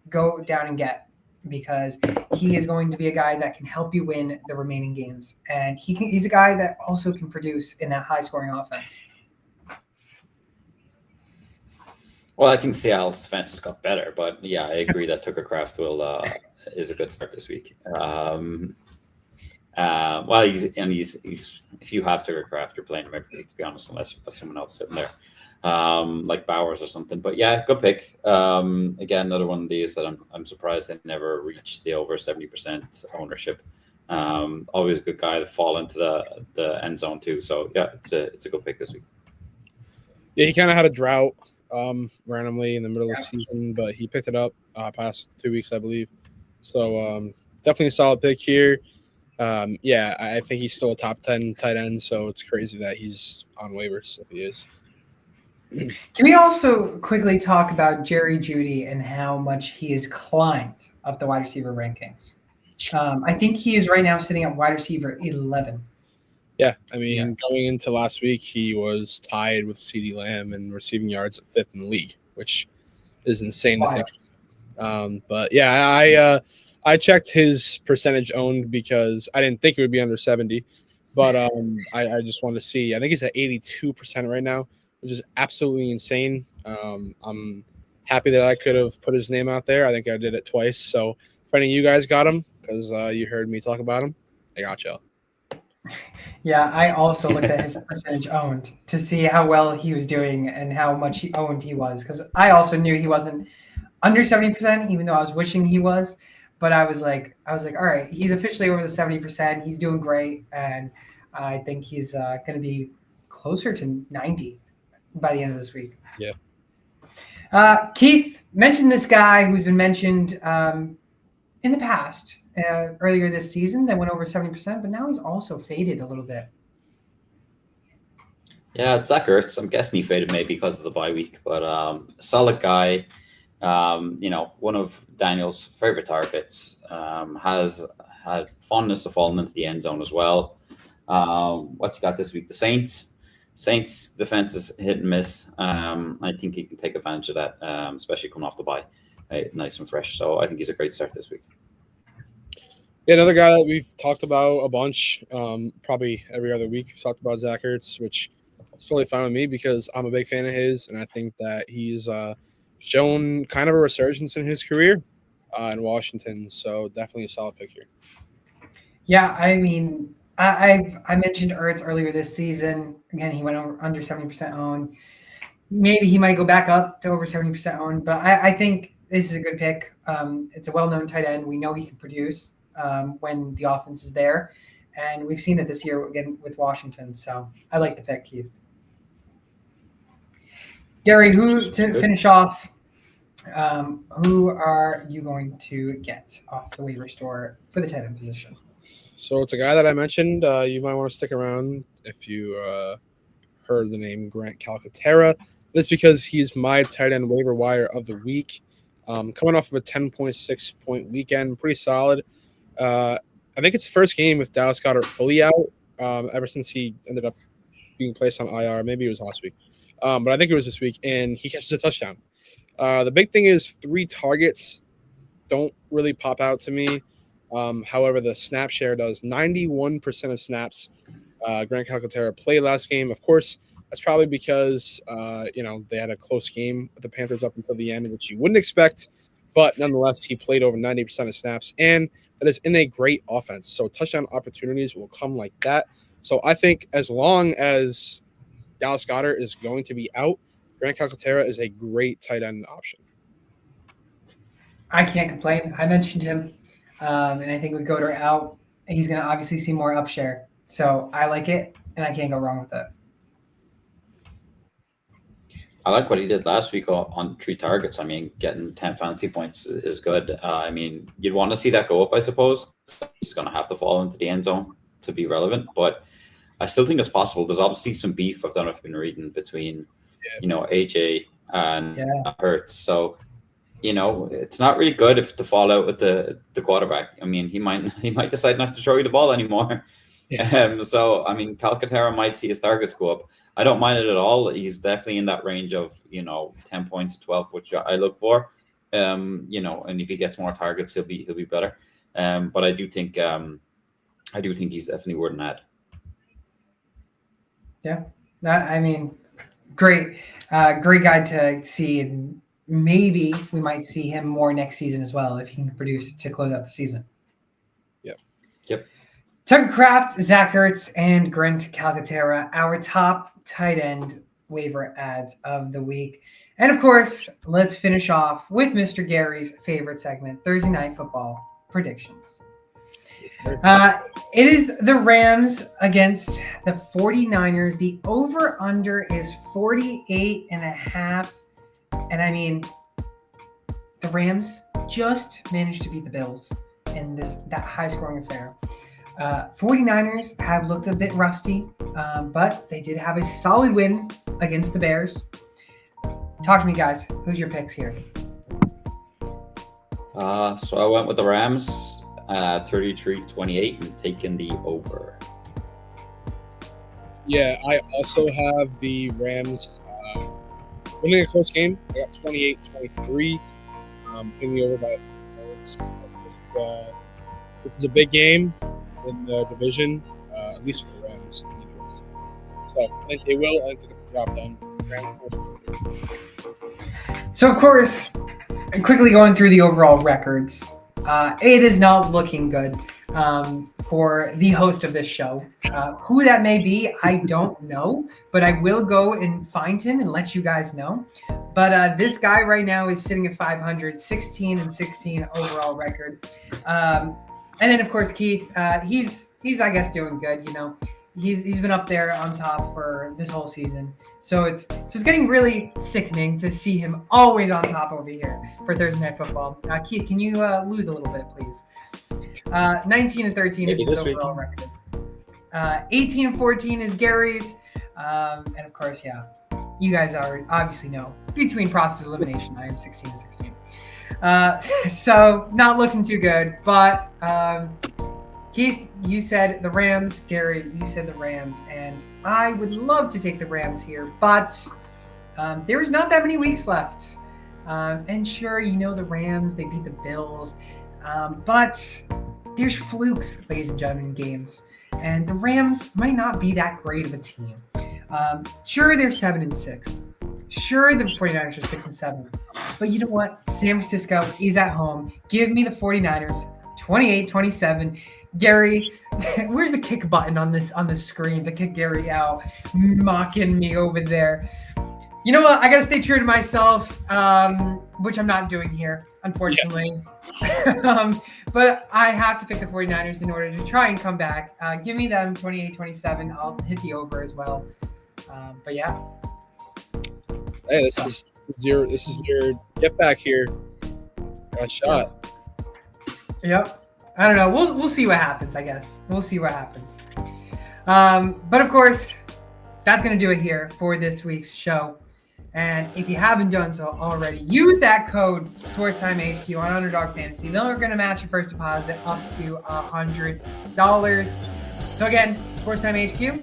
go down and get, because he is going to be a guy that can help you win the remaining games. And he's a guy that also can produce in that high-scoring offense. Well, I think Seattle's defense has got better, but yeah, I agree that Tucker Kraft is a good start this week. Well, he's if you have Tucker Kraft, you're playing him every week, to be honest, unless someone else sitting there, like Bowers or something. But yeah, good pick. Again, another one of these that I'm surprised they never reached the over 70% ownership. Always a good guy to fall into the end zone too. So yeah, it's a good pick this week. Yeah, he kind of had a drought randomly in the middle of the season, but he picked it up past 2 weeks, I believe. So definitely a solid pick here. Yeah, I think he's still a top 10 tight end, so it's crazy that he's on waivers if he is. Can we also quickly talk about Jerry Jeudy and how much he has climbed up the wide receiver rankings? I think he is right now sitting at wide receiver 11. Yeah, I mean, going into last week, he was tied with CeeDee Lamb in receiving yards at 5th in the league, which is insane to think. But yeah, I checked his percentage owned because I didn't think it would be under 70, But I just want to see. I think he's at 82% right now, which is absolutely insane. I'm happy that I could have put his name out there. I think I did it twice. So if any of you guys got him, because you heard me talk about him, I got you. Yeah, I also looked at his percentage owned to see how well he was doing and how much he owned he was, because I also knew he wasn't under 70%, even though I was wishing he was. But I was like, all right, he's officially over the 70%. He's doing great, and I think he's going to be closer to 90 by the end of this week. Yeah. Keith mentioned this guy who's been mentioned in the past, earlier this season, that went over 70%, but now he's also faded a little bit. Yeah, it's Zach Ertz. I'm guessing he faded maybe because of the bye week, but solid guy. One of Daniel's favorite targets, has had fondness of falling into the end zone as well. What's he got this week? The Saints. Saints defense is hit and miss. I think he can take advantage of that, especially coming off the bye, nice and fresh. So I think he's a great start this week. Yeah, another guy that we've talked about a bunch, probably every other week. We've talked about Zach Ertz, which is totally fine with me because I'm a big fan of his, and I think that he's shown kind of a resurgence in his career in Washington. So definitely a solid pick here. Yeah, I mean, I mentioned Ertz earlier this season. Again, he went over under 70% owned. Maybe he might go back up to over 70% owned, but I think this is a good pick. It's a well-known tight end. We know he can produce when the offense is there, and we've seen it this year again with Washington. So I like the pick, Keith. Gary, who to finish off? Who are you going to get off the waiver store for the tight end position? So it's a guy that I mentioned. You might want to stick around if you heard the name Grant Calcaterra. That's because he's my tight end waiver wire of the week. Coming off of a 10.6 point weekend, pretty solid. I think it's the first game with Dallas Goedert fully out ever since he ended up being placed on IR. Maybe it was last week. But I think it was this week, and he catches a touchdown. The big thing is 3 targets don't really pop out to me. However, the snap share does. 91% of snaps Grant Calcaterra played last game. Of course, that's probably because they had a close game with the Panthers up until the end, which you wouldn't expect. But nonetheless, he played over 90% of snaps, and that is in a great offense. So touchdown opportunities will come like that. So I think as long as Dallas Goedert is going to be out, Grant Calcaterra is a great tight end option. I can't complain. I mentioned him, and I think with Goedert out, he's going to obviously see more upshare. So I like it, and I can't go wrong with it. I like what he did last week on 3 targets. I mean, getting 10 fantasy points is good. I mean, you'd want to see that go up, I suppose. He's going to have to fall into the end zone to be relevant, but I still think it's possible. There's obviously some beef, I don't know if you've been reading, between AJ and Hurts. So, it's not really good if to fall out with the quarterback. I mean, he might decide not to throw you the ball anymore. Yeah. So, I mean, Calcaterra might see his targets go up. I don't mind it at all. He's definitely in that range of 10 points to 12, which I look for. And if he gets more targets, he'll be better. But I do think he's definitely worth an ad. Yeah, great guy to see, and maybe we might see him more next season as well if he can produce to close out the season. Yep. Tucker Kraft, Zach Ertz, and Grant Calcaterra, our top tight end waiver ads of the week. And of course, let's finish off with Mr. Gary's favorite segment, Thursday Night Football Predictions. It is the Rams against the 49ers. The over-under is 48.5. And I mean, the Rams just managed to beat the Bills in that high-scoring affair. 49ers have looked a bit rusty, but they did have a solid win against the Bears. Talk to me, guys. Who's your picks here? So I went with the Rams. 33-28 and taking the over. Yeah, I also have the Rams winning a close game. I got 28-23, hitting the over by points. This is a big game in the division, at least for the Eagles. So I think they will, and get the job done. So, of course, quickly going through the overall records, it is not looking good for the host of this show. Who that may be, I don't know, but I will go and find him and let you guys know. But this guy right now is sitting at 500, 16-16 overall record. And then, of course, Keith, he's I guess doing good. You know, he's been up there on top for this whole season. So it's getting really sickening to see him always on top over here for Thursday Night Football. Keith, can you lose a little bit, please? 19-13 is his overall record. 18-14 is Gary's. And of course, yeah, you guys obviously know between process elimination, I am 16-16. So not looking too good, but Keith, you said the Rams. Gary, you said the Rams, and I would love to take the Rams here, but there's not that many weeks left. And sure, you know the Rams, they beat the Bills, but there's flukes, ladies and gentlemen, in games, and the Rams might not be that great of a team. Sure, they're 7-6. Sure, the 49ers are 6-7. But you know what? San Francisco is at home. Give me the 49ers, 28-27. Gary, where's the kick button on the screen to kick Gary out? Mocking me over there. You know what? I got to stay true to myself, which I'm not doing here, unfortunately. Yeah. But I have to pick the 49ers in order to try and come back. Give me them 28-27. I'll hit the over as well. But yeah. Hey, this is your get back here. Got shot. Yep. I don't know. We'll see what happens, I guess. We'll see what happens. But of course, that's going to do it here for this week's show. And if you haven't done so already, use that code SportsTimeHQ on Underdog Fantasy. Then we're going to match your first deposit up to $100. So again, SportsTimeHQ,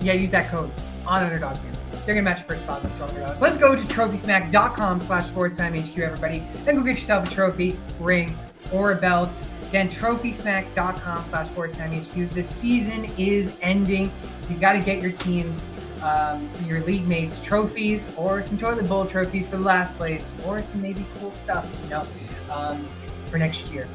yeah, use that code on Underdog Fantasy. They're going to match your first deposit up to $100. Let's go to TrophySmack.com/SportsTimeHQ, everybody. Then go get yourself a trophy, ring, or a belt. Again, TrophySmack.com/SportsTimeHQ. The season is ending, so you got to get your teams, your league mates, trophies, or some toilet bowl trophies for the last place, or some maybe cool stuff, for next year.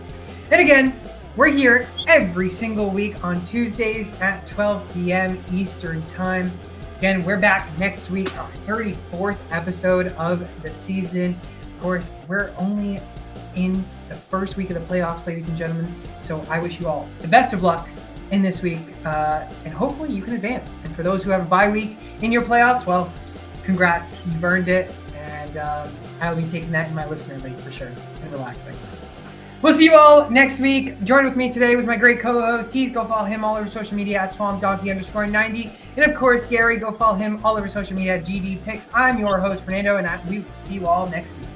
And again, we're here every single week on Tuesdays at 12 p.m. Eastern Time. Again, we're back next week, our 34th episode of the season. Of course, we're only in the first week of the playoffs, ladies and gentlemen. So I wish you all the best of luck in this week, and hopefully you can advance. And for those who have a bye week in your playoffs, well, congrats, you've earned it. And I will be taking that in my listener league for sure and relaxing. We'll see you all next week. Joined with me today was my great co-host, Keith. Go follow him all over social media at SwampDonkey_90. And of course, Gary, go follow him all over social media at GD Picks. I'm your host, Fernando, and we will see you all next week.